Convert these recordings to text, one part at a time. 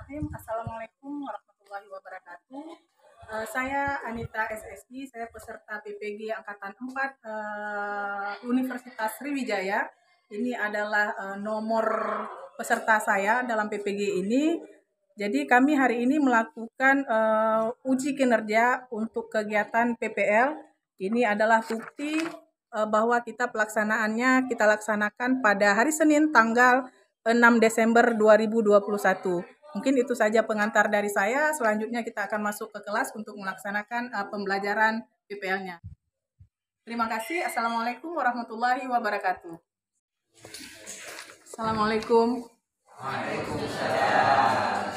Bismillahirrahmanirrahim. Assalamualaikum warahmatullahi wabarakatuh. Saya Anita SSI, saya peserta PPG Angkatan 4 Universitas Sriwijaya. Ini adalah nomor peserta saya dalam PPG ini. Jadi kami hari ini melakukan uji kinerja untuk kegiatan PPL. Ini adalah bukti bahwa pelaksanaannya kita laksanakan pada hari Senin tanggal 6 Desember 2021. Mungkin itu saja pengantar dari saya. Selanjutnya kita akan masuk ke kelas untuk melaksanakan pembelajaran PPL-nya. Terima kasih. Assalamualaikum warahmatullahi wabarakatuh. Assalamualaikum. Waalaikumsalam.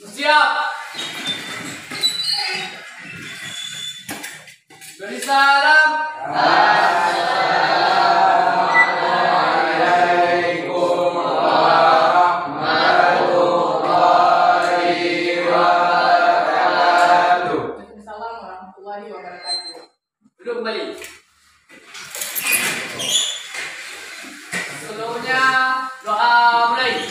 Siap. Beri salam. Assalamualaikum warahmatullahi wabarakatuh. Waalaikumsalam warahmatullahi wabarakatuh. Duduk kembali. Sebelumnya doa mulai.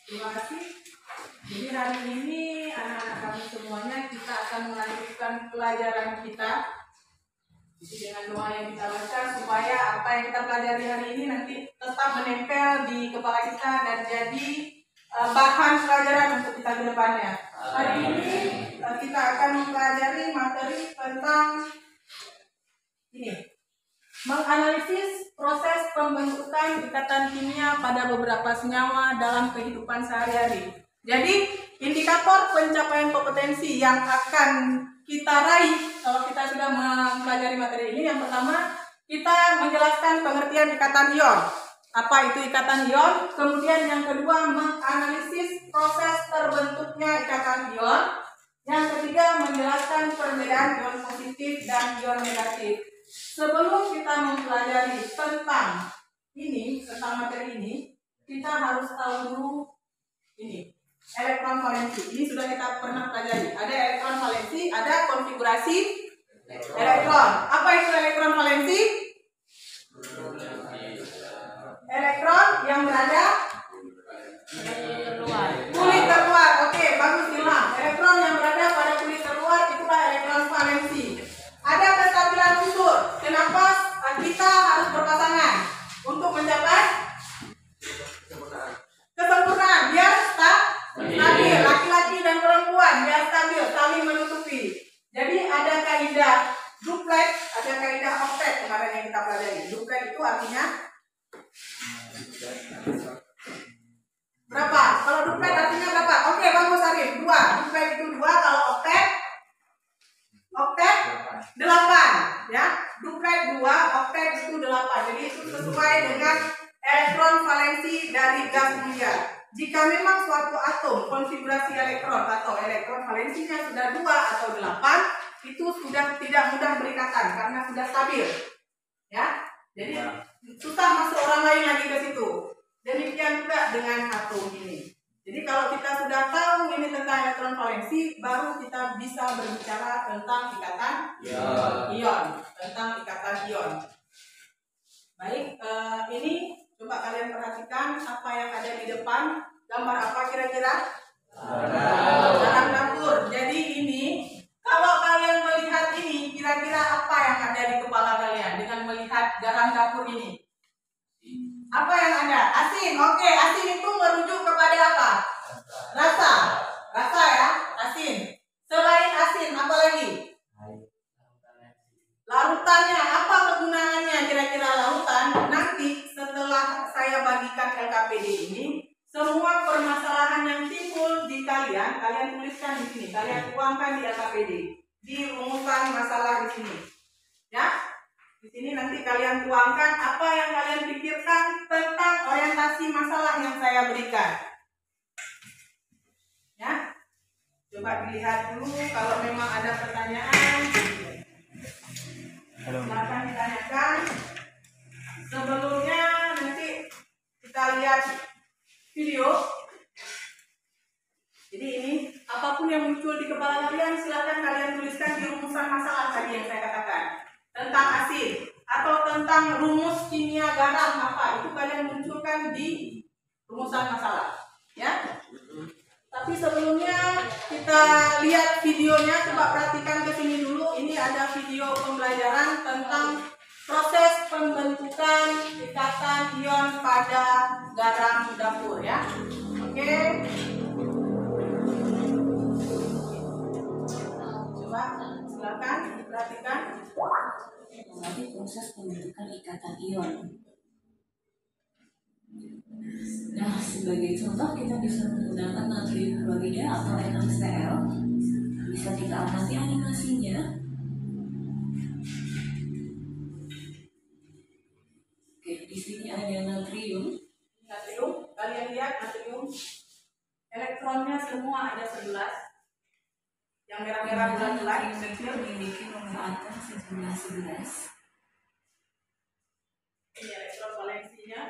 Terima kasih. Jadi hari ini anak-anak kami semuanya kita akan melanjutkan pelajaran kita. Jadi dengan doa yang kita baca supaya apa yang kita pelajari hari ini nanti tetap menempel di kepala kita dan jadi bahan pelajaran untuk kita ke depannya. Hari ini kita akan mempelajari materi tentang ini. Menganalisis proses pembentukan ikatan kimia pada beberapa senyawa dalam kehidupan sehari-hari. Jadi, indikator pencapaian kompetensi yang akan kita raih kalau kita sudah mempelajari materi ini, yang pertama, kita menjelaskan pengertian ikatan ion. Apa itu ikatan ion? Kemudian yang kedua, menganalisis proses terbentuknya ikatan ion. Yang ketiga, menjelaskan perbedaan ion positif dan ion negatif. Sebelum kita mempelajari tentang materi ini, kita harus tahu dulu ini, elektron valensi. Ini sudah kita pernah pelajari. Ada elektron valensi, ada konfigurasi elektron. Apa itu elektron valensi? Elektron yang berada kulit terluar. Oke, bagus Ilham. Elektron yang berada pada kulit terluar itulah elektron valensi. Ada kestabilan unsur. Kenapa kita harus berpasangan? Untuk mencapai kesempurnaan. Biar stabil. Laki-laki dan perempuan biar stabil, saling menutupi. Jadi ada kaidah duplet, ada kaidah oktet kemarin yang kita pelajari. Duplet itu artinya berapa? Kalau duplet artinya berapa? Oke, bagus Arif. 2. Duplet itu 2, kalau oktet 8, ya. Duplet 2, oktet itu 8. Jadi itu sesuai dengan elektron valensi dari gas mulia. Jika memang suatu atom konfigurasi elektron atau elektron valensinya sudah 2 atau 8, itu sudah tidak mudah berikatan karena sudah stabil. Ya. Jadi susah masuk orang lain lagi ke situ. Demikian juga dengan atom ini. Jadi kalau kita sudah tahu ini tentang elektron valensi, baru kita bisa berbicara tentang ikatan ion, tentang ikatan ion. Baik, ini coba kalian perhatikan apa yang ada di depan. Gambar apa kira-kira? Garam dapur. Jadi ini, kalau kalian melihat ini, kira-kira apa yang ada di kepala kalian dengan melihat garam dapur ini? Apa yang ada? Asin. Oke, asin itu merujuk kepada apa? Rasa. Rasa ya, asin. Selain asin, apa lagi? Larutannya, apa kegunaannya kira-kira larutan? Nanti setelah saya bagikan LKPD ini, semua permasalahan yang timbul di kalian tuliskan di sini. Kalian tuangkan di LKPD, di rumusan masalah di sini. Ya? Di sini nanti kalian tuangkan apa yang kalian pikirkan tentang orientasi masalah yang saya berikan. Ya, coba dilihat dulu kalau memang ada pertanyaan. Silakan ditanyakan. Sebelumnya nanti kita lihat video. Jadi ini apapun yang muncul di kepala kalian silakan kalian tuliskan di rumusan masalah tadi yang saya katakan. Tentang asin atau tentang rumus kimia garam apa itu kalian munculkan di rumusan masalah, ya. Tapi sebelumnya kita lihat videonya, coba perhatikan ke sini dulu. Ini ada video pembelajaran tentang proses pembentukan ikatan ion pada garam dapur, ya. Oke. Coba silakan diperhatikan. Mengenai proses pembentukan ikatan ion. Nah, sebagai contoh kita bisa menggunakan natrium klorida atau NaCl. Bisa kita amati animasinya. Oke, di sini ada natrium. Natrium, kalian lihat natrium. Elektronnya semua ada 11. Yang merah-merah bulat-bulat kecil memiliki nomor atom sejumlah 11 ini elektron valensinya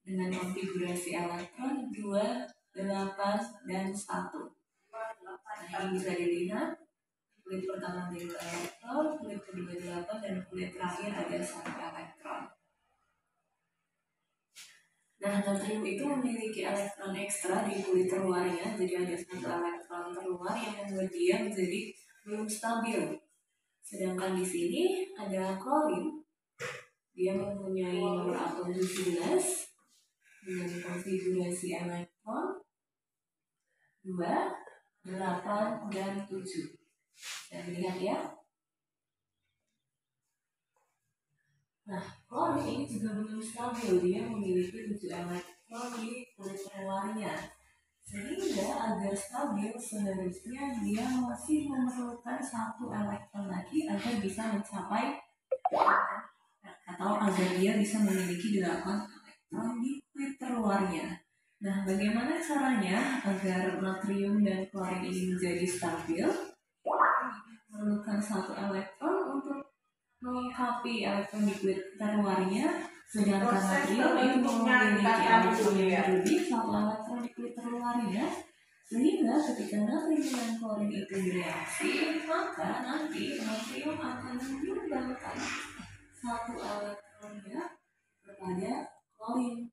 dengan konfigurasi elektron 2, 8, dan 1. Nah, ini bisa dilihat kulit pertama dari elektron, kulit kedua 8, dan kulit terakhir ada 1 elektron. Nah, natrium itu memiliki elektron ekstra di kulit terluarnya, jadi ada 1 elektron terluar yang membuat dia menjadi belum stabil. Sedangkan di sini ada klorin, dia mempunyai nomor atom 17 dengan konfigurasi elektron 2, 8, dan 7. Bisa dilihat ya. Nah, klorin ini juga belum stabil, dia memiliki 7 elektron di kulit terluarnya. Sehingga agar stabil seharusnya dia masih memerlukan 1 elektron lagi agar bisa mencapai atau agar dia bisa memiliki 8 elektron di kulit terluarnya. Nah, bagaimana caranya agar natrium dan klorin ini menjadi stabil? Memerlukan 1 elektron untuk melengkapi elektron di kulit terluarnya, sedangkan natrium itu memiliki elektron yang lebih 1 elektron di kulit terluarnya, sehingga ketika natrium dan klorin itu bereaksi, maka nanti natrium akan menyumbangkan 1 elektronnya kepada klorin.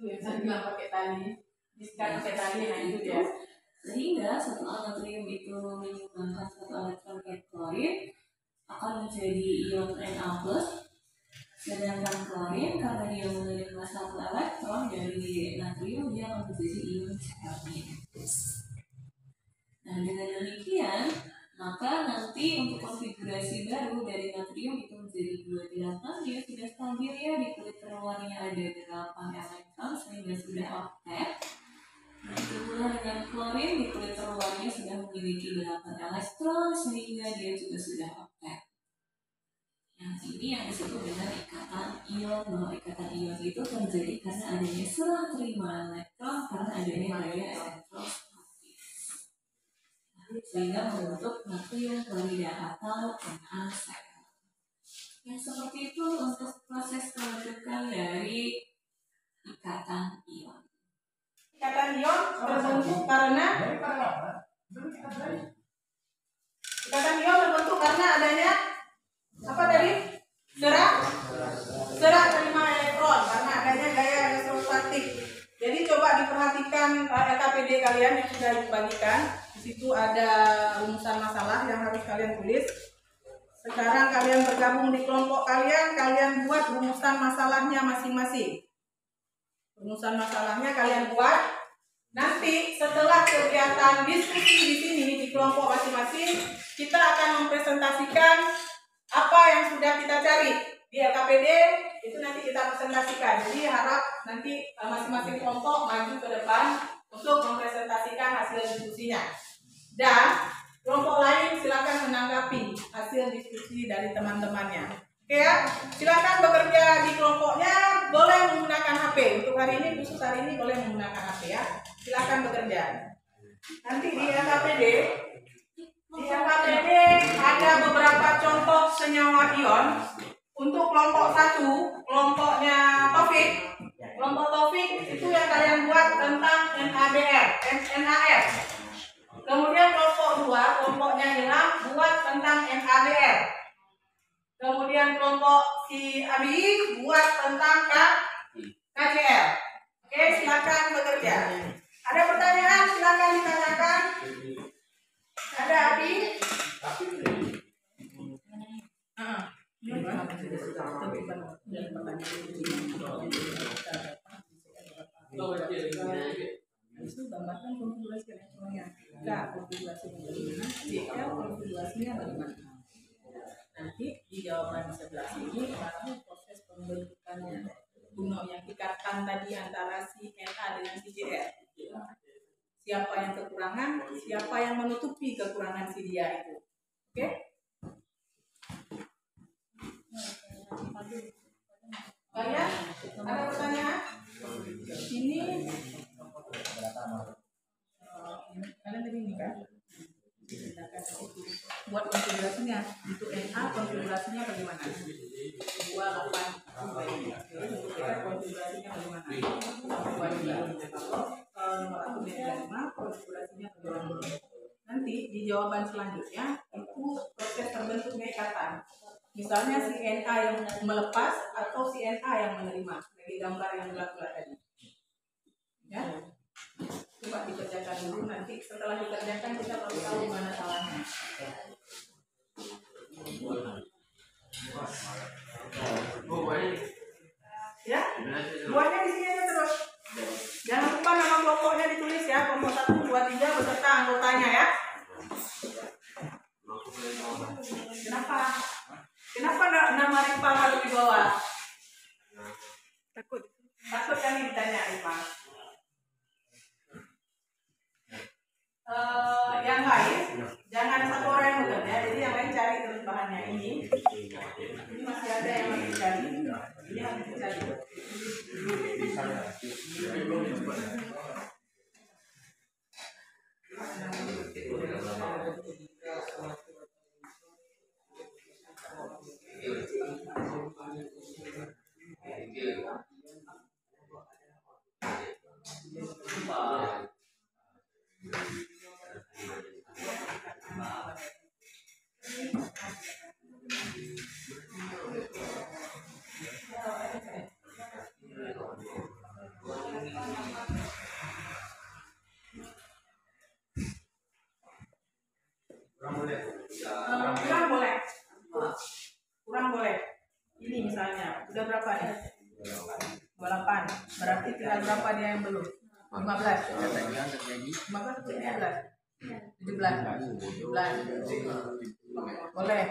itu yang saya bilang pakai tali, bisa pakai tali, nah itu dia. Sehingga setelah natrium itu menyumbangkan 1 elektron ke klorin, akan menjadi ion Na+, sedangkan klorin karena dia menerima 1 elektron dari natrium, dia akan menjadi ion Cl-. Nah, dengan demikian Maka nanti untuk konfigurasi baru dari natrium itu menjadi 28, dia sudah stabil ya, di kulit terluarnya ada 8 elektron sehingga sudah oktet. Begitu dengan klorin, di kulit terluarnya sudah memiliki 8 elektron sehingga dia juga sudah oktet. Yang ini yang disebut dengan ikatan ion, bahwa ikatan ion itu terjadi karena adanya serah terima elektron, karena adanya gaya elektrostatis, sehingga membentuk natrium klorida atau NaCl. Yang seperti itu untuk proses pembentukan dari ikatan ion. Ikatan ion terbentuk karena adanya apa tadi? Serah terima elektron, karena adanya gaya elektrostatik. Jadi coba diperhatikan LKPD kalian yang sudah dibagikan. Di situ ada rumusan masalah yang harus kalian tulis. Sekarang kalian bergabung di kelompok kalian, kalian buat rumusan masalahnya masing-masing. Rumusan masalahnya kalian buat. Nanti setelah kegiatan diskusi di sini di kelompok masing-masing, kita akan mempresentasikan apa yang sudah kita cari di LKPD. Itu nanti kita presentasikan. Jadi harap nanti masing-masing kelompok maju ke depan untuk mempresentasikan hasil diskusinya. Dan kelompok lain silakan menanggapi hasil diskusi dari teman-temannya. Oke ya, silakan bekerja di kelompoknya, boleh menggunakan HP. Untuk hari ini, khusus hari ini boleh menggunakan HP ya. Silakan bekerja. Nanti di LKPD ada beberapa contoh senyawa ion. Untuk kelompok 1, kelompoknya Taufik. Kelompok Taufik itu yang kalian buat tentang NAR. Kemudian kelompok 2, kelompoknya Ilham buat tentang NABR. Kemudian kelompok si Abi buat tentang KCl. Oke, silakan bekerja. Ada pertanyaan, silakan ditanyakan. Ada Abi? Itu gambarkan konfigurasi elektronnya. Konfigurasinya bagaimana? CL konfigurasinya bagaimana? Nanti di jawaban sebelah sini baru proses pembentukannya. Gunung yang dikatakan tadi antara si Na dengan si Cl. Siapa yang kekurangan, siapa yang menutupi kekurangan si dia itu. Oke? Kalian ada pertanyaan? Ini kalian tadi ini kan? Buat konfigurasinya untuk Na konfigurasinya bagaimana? 28 untuk kita konfigurasinya bagaimana? Kalau nomor 1 konfigurasinya bagaimana? Nanti di jawaban selanjutnya itu proses terbentuknya ikatan. Misalnya si Na yang melepas atau si Na yang menerima, dari gambar yang bulat-bulat tadi. Ya, coba dikerjakan dulu. Nanti setelah dikerjakan kita baru tahu mana salahnya. Ya, buatnya di sini aja terus. Jangan lupa nama kelompoknya ditulis ya, kelompok 1, 2, 3 beserta anggotanya ya. Kenapa nama Rifal harus di bawah? Takut kan ditanya Rifal. Yang lain jangan satu orang yang bekerja, jadi yang lain cari terus bahannya ini masih ada yang harus dicari, ini harus dicari. Kurang boleh. Ini misalnya udah berapa nih? 28. Berarti tinggal berapa dia yang belum? 15. 15 atau 15? 17. Boleh.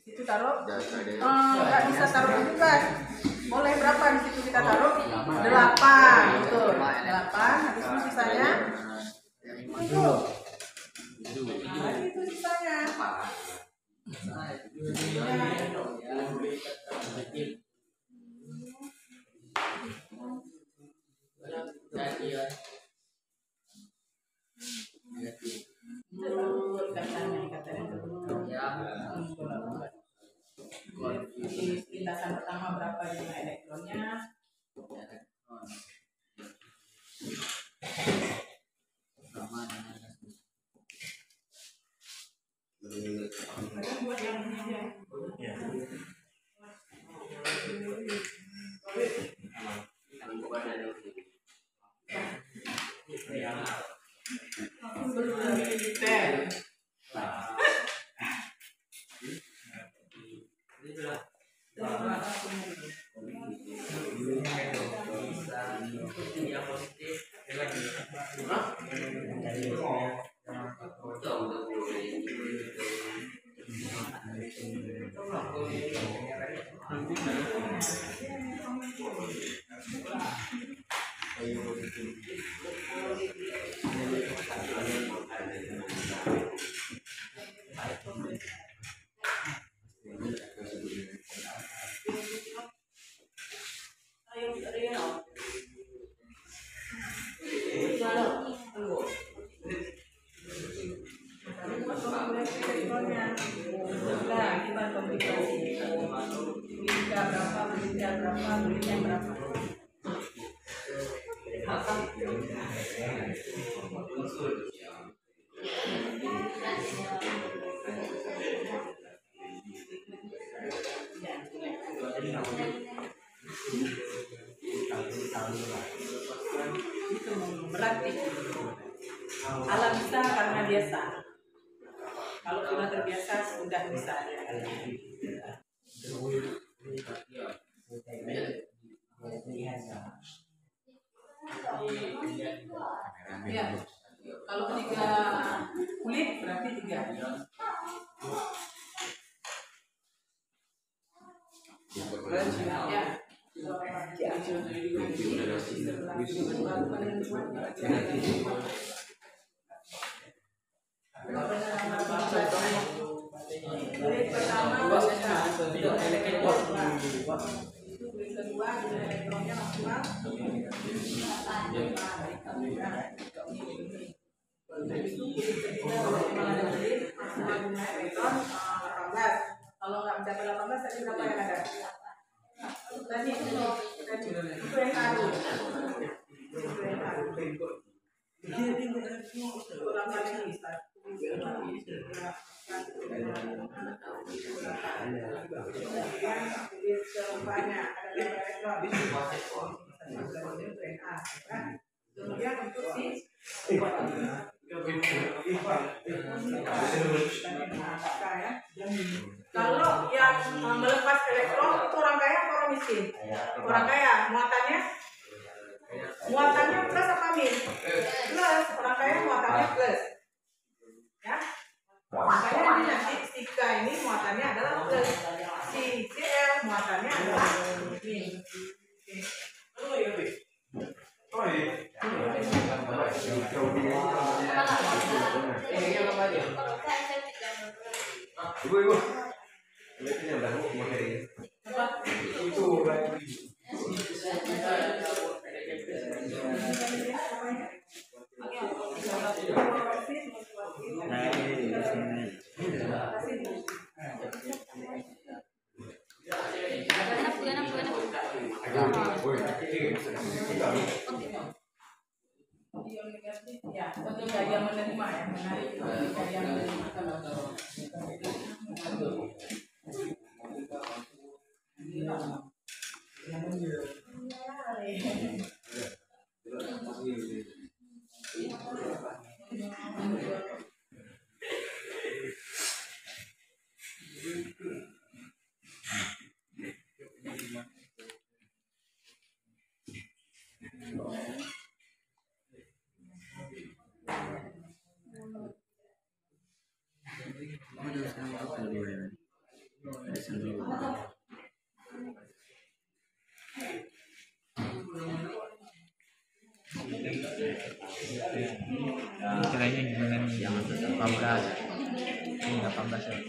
Di situ taruh. Nggak bisa taruh 17. Boleh berapa di situ kita taruh? 8. Betul. 8. Habis itu sisanya. Itu. Nah, itu sisanya. Lintasan pertama berapa jumlah elektronnya? Buat yang ini aja. Berarti alam bisa karena biasa. Kalau sudah terbiasa sudah bisa. Ya, kalau 3 kulit berarti 3. Ya. Kulit pertama kulit kedua elektronnya maksimal. Kalau nggak mencapai 18 tadi berapa yang ada? Tadi itu yang baru. Ulang lagi. Kemudian untuk kalau yang melepas elektron itu orang kaya atau orang miskin? Orang kaya. Muatannya plus apa min? Plus. Orang kaya muatannya plus. Ya. Makanya ini nanti si K ini muatannya adalah plus. Si Cl muatannya adalah min. Ibu. Lihatnya udah mau pakai itu. Ya, ketika dia menerima ya, menarik ketika dia menerima. Caranya gimana nih? Yang 18. Ini 18 ya.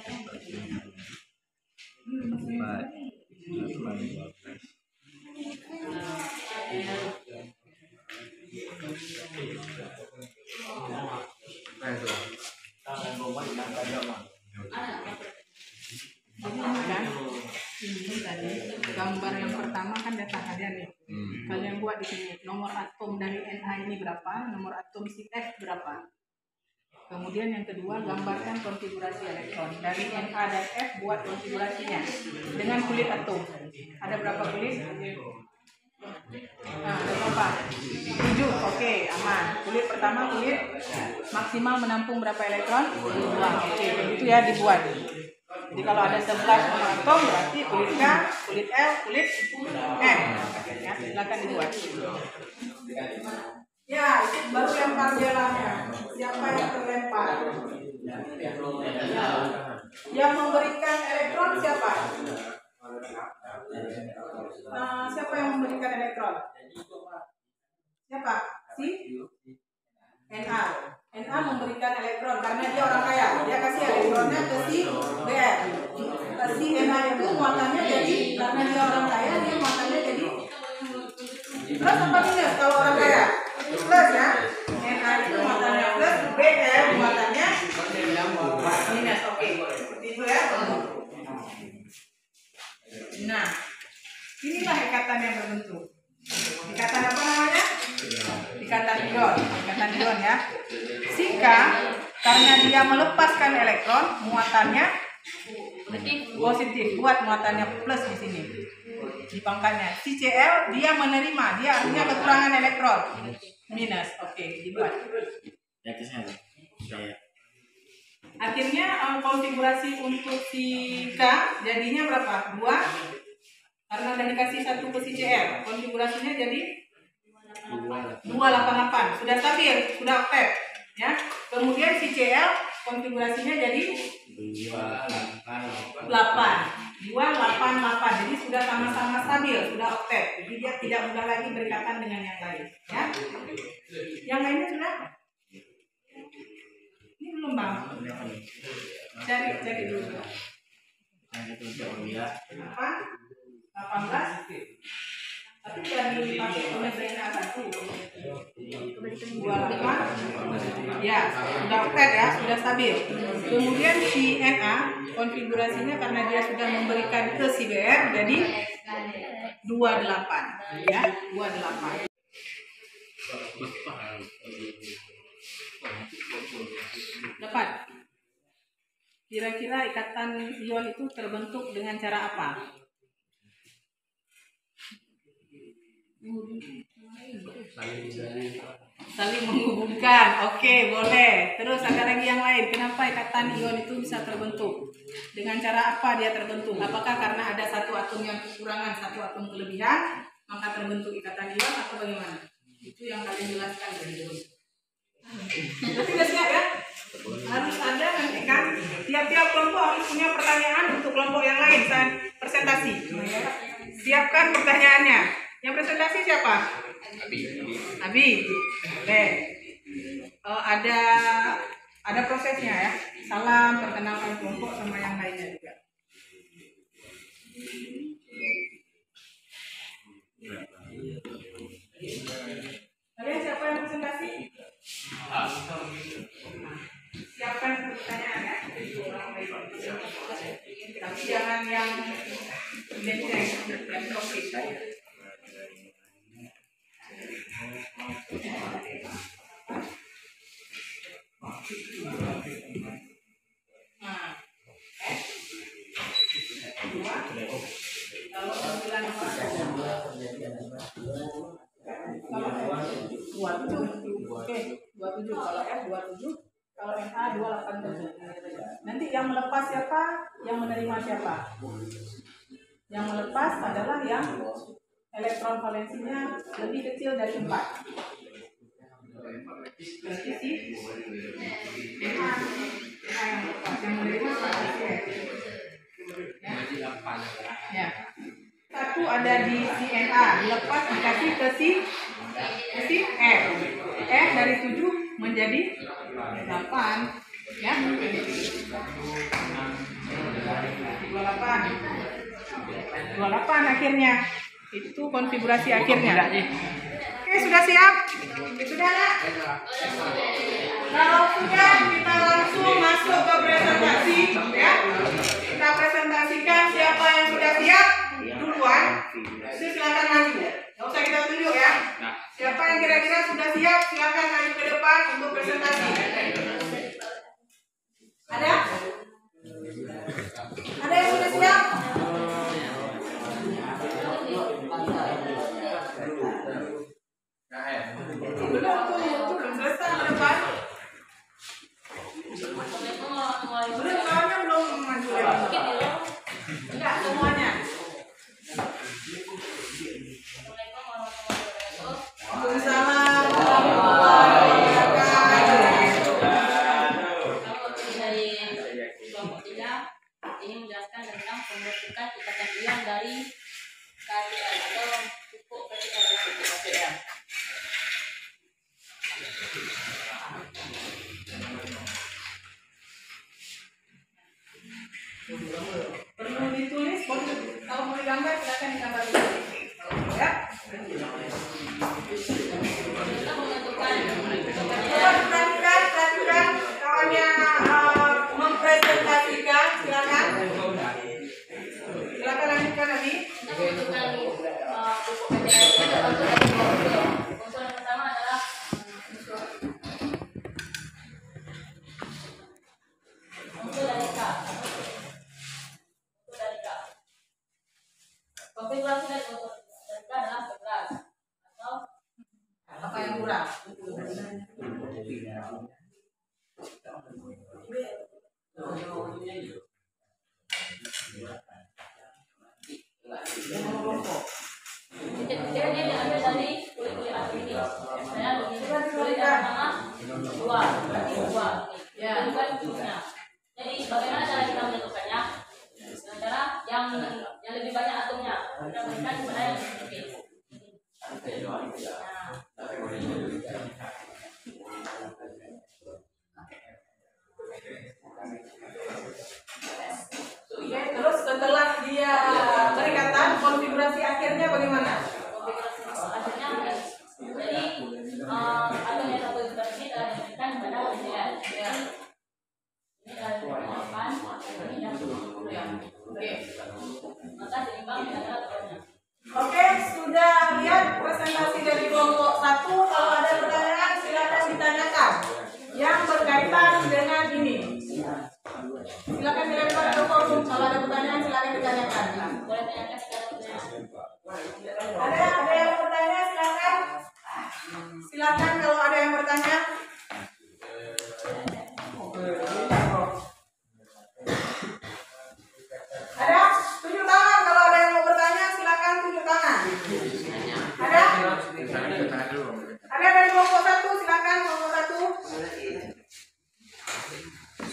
4, 8, 12. Kan? Ini tadi gambar yang pertama kan data harian nih. Kalian buat di sini nomor atom dari Na ini berapa, nomor atom si F berapa. Kemudian yang kedua gambarkan konfigurasi elektron dari Na dan F, buat konfigurasinya dengan kulit atom. Ada berapa kulit? Nah, ada berapa? 7. Oke, aman. Kulit pertama kulit maksimal menampung berapa elektron? 2. Oke, begitu ya dibuat. Jadi kalau ada 11 nomor atom berarti kulit K, kulit L, kulit M. Ya, silakan dibuat. Ya, itu baru lempar jalannya. Siapa yang terlempar? Yang memberikan elektron siapa? Siapa yang memberikan elektron? Siapa? Si Na. Na memberikan elektron karena dia orang kaya. Dia kasih elektronnya ke si Br. Si Na itu muatannya jadi, karena dia orang kaya, dia muatannya jadi plus apa minus kalau orang kaya? Plus ya. Na itu muatannya plus, Br muatannya minus. Oke, seperti itu ya. Nah, inilah ikatan yang berbentuk. Ikatan apa namanya? Ikatan ion. Ikatan ion ya. Si K, karena dia melepaskan elektron, muatannya positif. Buat muatannya plus di sini di pangkatnya. Si Cl, dia menerima, dia artinya kekurangan elektron, minus. Oke, dibuat. Akhirnya konfigurasi untuk si K jadinya berapa? 2. Karena udah dikasih 1 ke si Cl, konfigurasinya jadi 288. Sudah stabil, sudah oktet ya. Kemudian si Cl konfigurasinya jadi 8. 288. Jadi sudah sama-sama stabil, sudah oktet. Jadi dia tidak mudah lagi berikatan dengan yang lain ya. Yang lainnya sudah? Ini belum bang. Cari dulu. Apa? 18. Tapi dari pakai penyelesaian satu. 28. Ya, sudah oktet ya, sudah stabil. Kemudian si Na konfigurasinya karena dia sudah memberikan ke si Br jadi 28 ya, 28. Dapat. Kira-kira ikatan ion itu terbentuk dengan cara apa? Saling menghubungkan. Oke, boleh. Terus ada lagi yang lain. Kenapa ikatan ion itu bisa terbentuk? Dengan cara apa dia terbentuk? Apakah karena ada satu atom yang kekurangan, satu atom kelebihan, maka terbentuk ikatan ion atau bagaimana? Itu yang kalian jelaskan dari dulu. Berarti udah siap ya? Harus ada nanti kan. Tiap-tiap kelompok harus punya pertanyaan untuk kelompok yang lain. Presentasi. Siapkan pertanyaannya. Yang presentasi siapa? Abi. Oke. Ada prosesnya ya. Salam, perkenalkan kelompok sama yang lainnya juga. Kalian siapa yang presentasi? Siapkan pertanyaan ya. Tapi jangan yang yang topik saja. Kalau 27, oke, 27 kalau F 27, kalau Na 287. Nanti yang melepas siapa, yang menerima siapa? Yang melepas adalah yang elektron valensinya lebih kecil dari 4. Berarti sih Na yang melepas, yang menerima siapa? Ya. 1 ada di si NA, dilepas dikasih ke si F. F dari 7 menjadi 8. Ya. 28 akhirnya. Itu konfigurasi akhirnya. Oke, sudah siap? Sudah ada? Kalau sudah, kita langsung masuk ke presentasi, ya. Kita presentasikan siapa yang sudah siap duluan. Silakan maju. Nggak usah kita tunjuk ya. Siapa yang kira-kira sudah siap, silakan maju ke depan untuk presentasi. Ada? Ada yang sudah siap? Belum selesai ke depan. Belum, kawannya belum maju lagi. Enggak, semuanya. Waalaikumsalam warahmatullahi wabarakatuh. Dari kelompok 3 ini menjelaskan tentang pembentukan ikatan ion dari KCl atau pupuk KCl dalam bentuk KCl. Perlu ditulis, kalau mau digambar silakan digambar dulu. Ya. Kita menentukan Coba perhatikan kawannya mempresentasikan, silakan. Silakan lanjutkan lagi. kita menentukan pupuk KCl itu terbentuk dari 2 unsur. Unsur yang pertama adalah unsur dari K. Unsur dari K. Konfigurasi dari unsur dari K adalah 11 atau Apa yang kurang? Dia diambil dari kulit-kulit atom ini. Saya begini, kulit yang pertama 2, berarti 2. Ya. Itu kan bentuknya. Jadi bagaimana cara kita menentukannya? Dengan cara yang lebih banyak atomnya kita berikan kepada yang sedikit. Oke, terus setelah dia berikatan, konfigurasi akhirnya bagaimana? Konfigurasi akhirnya jadi atom yang satu seperti ini telah diberikan kepada KCl. Ya. Ini telah diberikan 8, ini yang 10 ya. Oke. Maka seimbang dengan atomnya. Oke, sudah lihat presentasi dari kelompok 1. Kalau ada pertanyaan silakan ditanyakan. Yang berkaitan dengan ini. Silakan dilempar ke forum. Kalau ada pertanyaan silakan ditanyakan. Boleh tanyakan secara Ada yang bertanya silakan. Silakan kalau ada yang bertanya. Ada? Tunjuk tangan kalau ada yang mau bertanya silakan tunjuk tangan. Ada? Ada dari kelompok 1 silakan kelompok 1.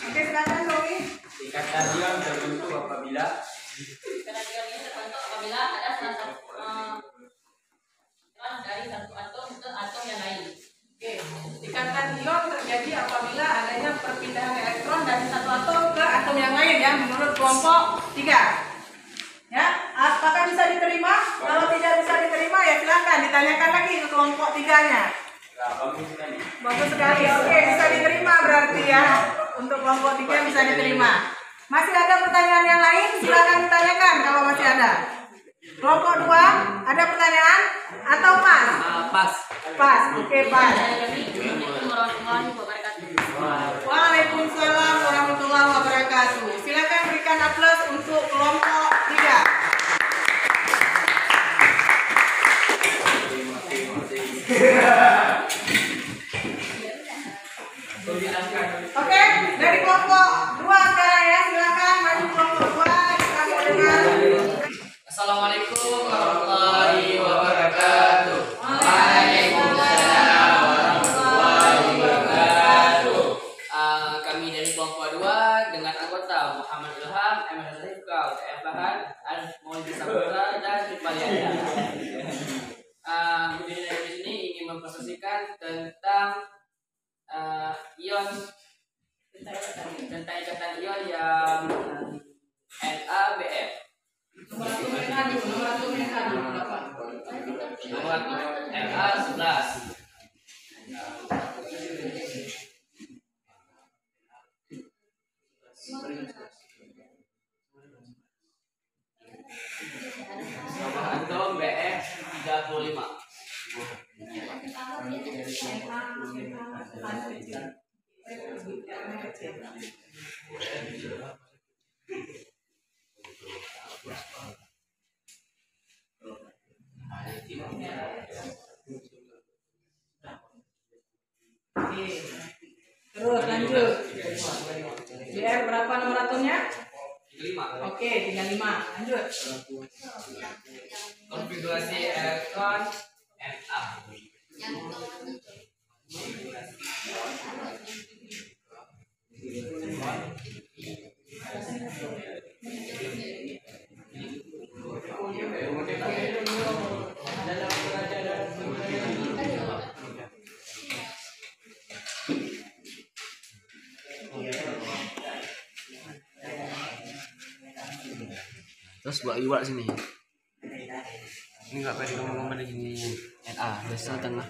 Oke silakan Tommy. Ikatan ion terbentuk apabila Ikatan ion ini terbentuk apabila ada salah satu ion dari satu atom ke atom yang lain. Oke, ikatan ion terjadi apabila adanya perpindahan elektron dari satu atom ke atom yang lain ya, menurut kelompok 3. Ya, apakah bisa diterima? Kalau tidak bisa diterima ya silakan ditanyakan lagi ke kelompok 3-nya. bagus sekali. Bagus sekali. Oke, bisa diterima berarti ya. Untuk kelompok 3 bisa diterima. Masih ada pertanyaan yang lain? Silakan ditanyakan kalau masih ada. Kelompok 2, ada pertanyaan atau pas? Pas. Pas. Oke, pas. Assalamualaikum warahmatullahi wabarakatuh. Waalaikumsalam warahmatullahi wabarakatuh. Silakan berikan aplaus untuk kelompok 3. Oke, dari kelompok 2 sekarang ya, silakan maju kelompok 2. Kita mau dengar. Assalamualaikum warahmatullahi wabarakatuh. Waalaikumsalam warahmatullahi wabarakatuh. Kami dari kelompok 2 dengan anggota Muhammad terbuka, UTM bahan, multi samudra dan Himalaya. Kemudian dari sini ingin mempresentasikan tentang ion tentang ikatan ion yang NaBF. Nomor atom yang adu berapa? Nomor Na11. Nomor atom BF 35. Oke. Terus lanjut. BR berapa nomor atomnya? 35. Oke, 35. Lanjut. Konfigurasi elektron Na. Terus buat iwak sini. Ini nggak pede ngomong-ngomong di sini. Na biasa tengah.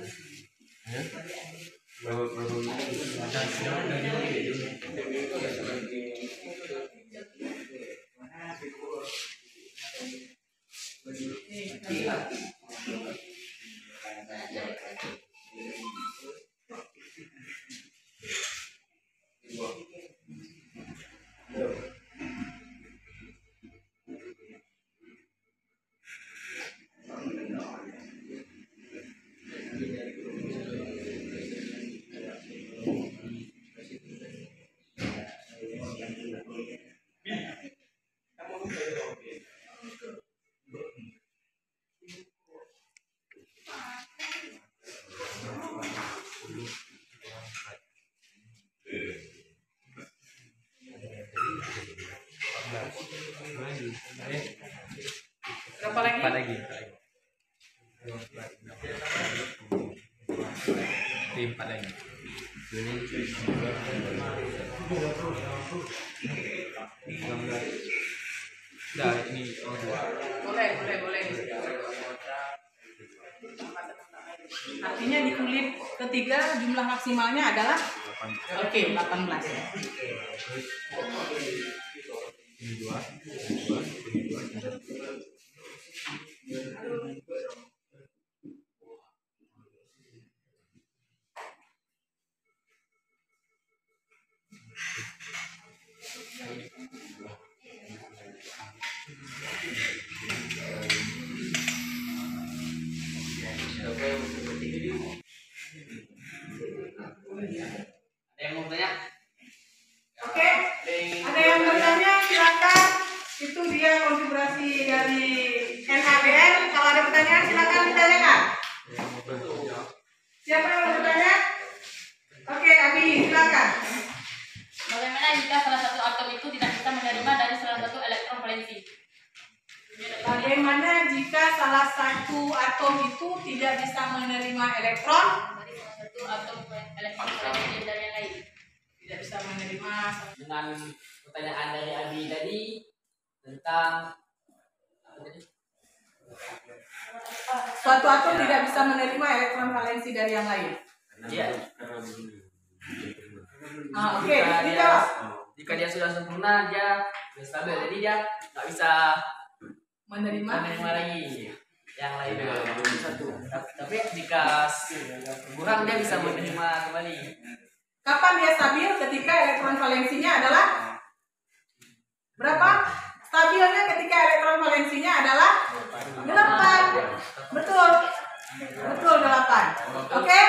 Berapa lagi? 4 lagi. Tim 4 lagi. Ini dah ini Boleh. Artinya di kulit ketiga jumlah maksimalnya adalah 18 ya. Ada yang mau bertanya? Oke, ada yang bertanya silakan. Itu dia konfigurasi dari NaBN. Kalau ada pertanyaan silakan ditanyakan. Siapa yang mau bertanya? Oke, Abi silakan. Bagaimana jika salah satu atom itu tidak bisa menerima dari salah satu elektron valensi? Bagaimana jika salah satu atom itu tidak bisa menerima elektron? Dari salah satu atom elektron valensi dari yang lain. Tidak bisa menerima. Dengan pertanyaan dari Abi tadi tentang apa tadi? Suatu atom tidak bisa menerima elektron valensi dari yang lain. Iya. Oke, dijawab. Jika dia sudah sempurna, dia sudah stabil, jadi dia nggak bisa Menerima. lagi yang lain. Tapi jika kurang, dia bisa menerima kembali. Kapan dia stabil? Ketika elektron valensinya adalah berapa? Stabilnya ketika elektron valensinya adalah 8. Betul. Betul 8. Oke,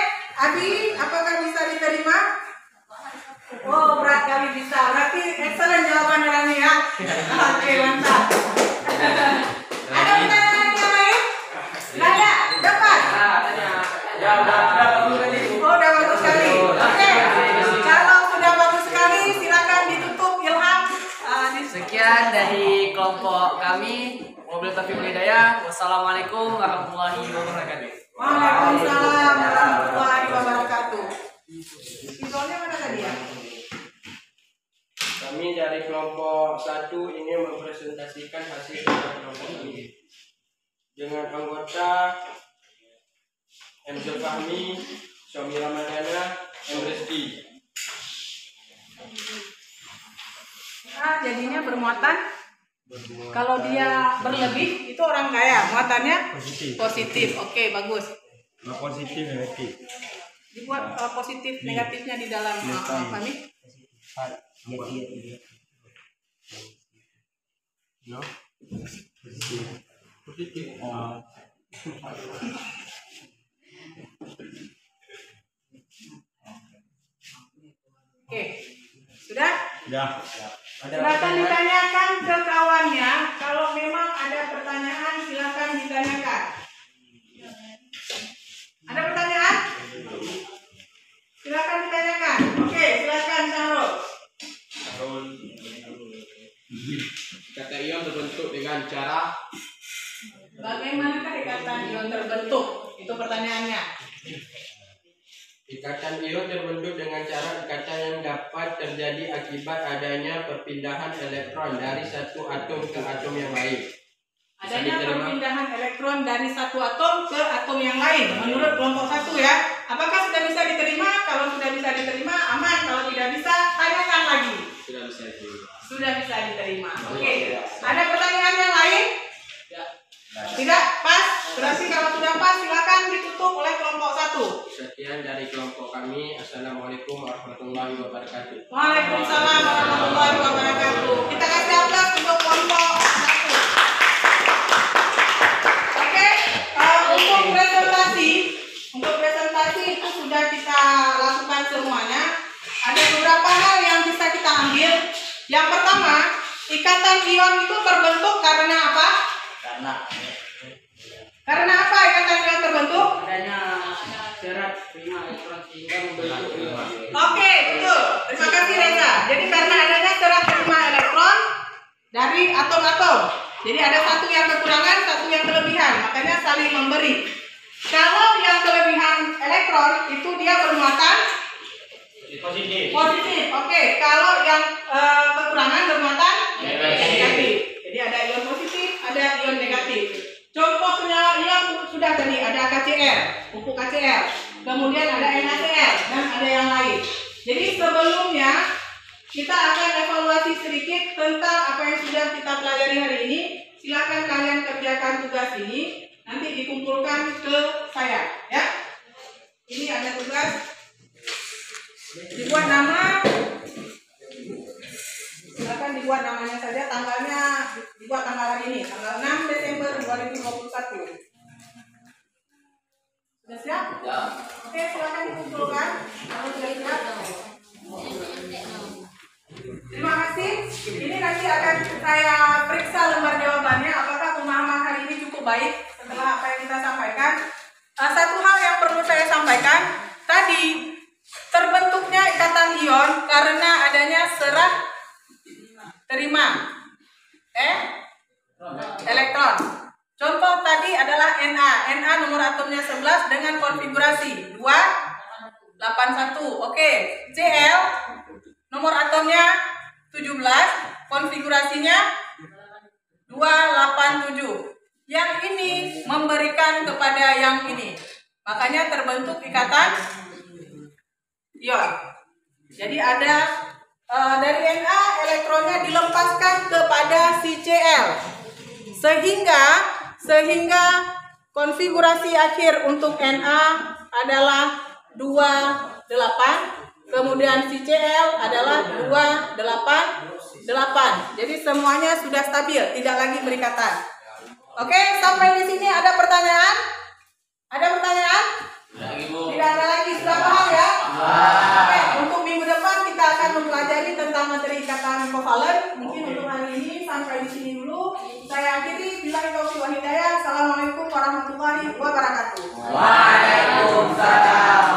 Abi, apakah bisa diterima? Oh, berat kali bisa. Berarti excellent jawaban orangnya ya. Oke, mantap. Ada pertanyaan yang lain? Nggak ada? Dapat? Ya, udah bagus tadi. Oh, udah bagus sekali. Oke. Kalau sudah bagus sekali, silakan ditutup Ilham. Sekian dari kelompok kami Wabillahi taufiq wal hidayah. Wassalamualaikum warahmatullahi wabarakatuh. Waalaikumsalam warahmatullahi wabarakatuh. Siswanya mana tadi ya? Kami dari kelompok 1 ini mempresentasikan hasil kerja kelompok ini dengan anggota M. Zulfahmi, Syomi Ramadana, M. Rizky. Nah, jadinya bermuatan. Kalau dia berlebih itu orang kaya, muatannya positif. Oke, bagus. Positif negatif. Dibuat positif negatifnya di dalam Fahmi. Positif. Oke, sudah? Ya. Silakan ditanyakan ke kawannya. Kalau memang ada pertanyaan, silakan ditanyakan. Ada pertanyaan? Silakan ditanyakan. Oke, silakan Syahrul. Kata ion terbentuk dengan cara Bagaimanakah ikatan ion terbentuk? Itu pertanyaannya. ikatan ion terbentuk dengan cara ikatan yang dapat terjadi akibat adanya perpindahan elektron dari satu atom ke atom yang lain. Adanya perpindahan elektron dari satu atom ke atom yang lain. Menurut kelompok 1 ya. Apakah sudah bisa diterima? Kalau sudah bisa diterima, aman. Kalau tidak bisa, tanyakan lagi. Sudah bisa diterima. Sudah bisa diterima. Oke. Ada pertanyaan yang lain? Tidak? Pas? Berarti kalau sudah pas, silakan ditutup oleh kelompok 1. Sekian dari kelompok kami. Assalamualaikum warahmatullahi wabarakatuh. Waalaikumsalam warahmatullahi wabarakatuh. Kita kasih aplaus untuk kelompok 1. Oke, untuk presentasi itu sudah kita lakukan semuanya. Ada beberapa hal yang bisa kita ambil. Yang pertama, ikatan ion itu terbentuk karena apa? Karena apa ikatan ion terbentuk? Adanya syarat prima elektron sehingga membentuk ion. Oke, betul. Terima kasih Reza. Jadi karena adanya serat terima elektron dari atom-atom. Jadi ada satu yang kekurangan, satu yang kelebihan. Makanya saling memberi. Kalau yang kelebihan elektron itu dia bermuatan positif. Oke. Kalau yang kekurangan bermuatan negatif. Jadi ada ion positif, ada ion negatif. Contohnya yang sudah tadi ada KCl, pupuk KCl. Kemudian ada NaCl dan ada yang lain. Jadi sebelumnya kita akan evaluasi sedikit tentang apa yang sudah kita pelajari hari ini. Silakan kalian kerjakan tugas ini, nanti dikumpulkan ke saya, ya. Ini ada tugas. Dibuat nama. Silakan dibuat namanya saja, tanggalnya dibuat tanggal hari ini, tanggal 6 Desember 2021. Sudah siap? Ya. Oke, silakan dikumpulkan. Kalau sudah siap. Terima kasih. Ini nanti akan saya periksa lembar jawabannya. Apakah pemahaman hari ini cukup baik setelah apa yang kita sampaikan? Satu hal yang perlu saya sampaikan tadi, terbentuknya ikatan ion karena adanya serat terima elektron. Contoh tadi adalah Na nomor atomnya 11 dengan konfigurasi 281. Oke, Cl nomor atomnya 17, konfigurasinya 287. Yang ini memberikan kepada yang ini. Makanya terbentuk ikatan ion. Jadi ada dari Na elektronnya dilepaskan kepada si Cl. Sehingga konfigurasi akhir untuk Na adalah 28. Kemudian si Cl adalah 288. Jadi semuanya sudah stabil, tidak lagi berikatan. Oke, sampai di sini ada pertanyaan? Ada pertanyaan? Tidak ada lagi, sudah paham ya? Oke, untuk minggu depan kita akan mempelajari tentang materi ikatan kovalen. Mungkin untuk hari ini sampai di sini dulu. Saya akhiri, billahi taufiq wal hidayah. Assalamualaikum warahmatullahi wabarakatuh. Waalaikumsalam.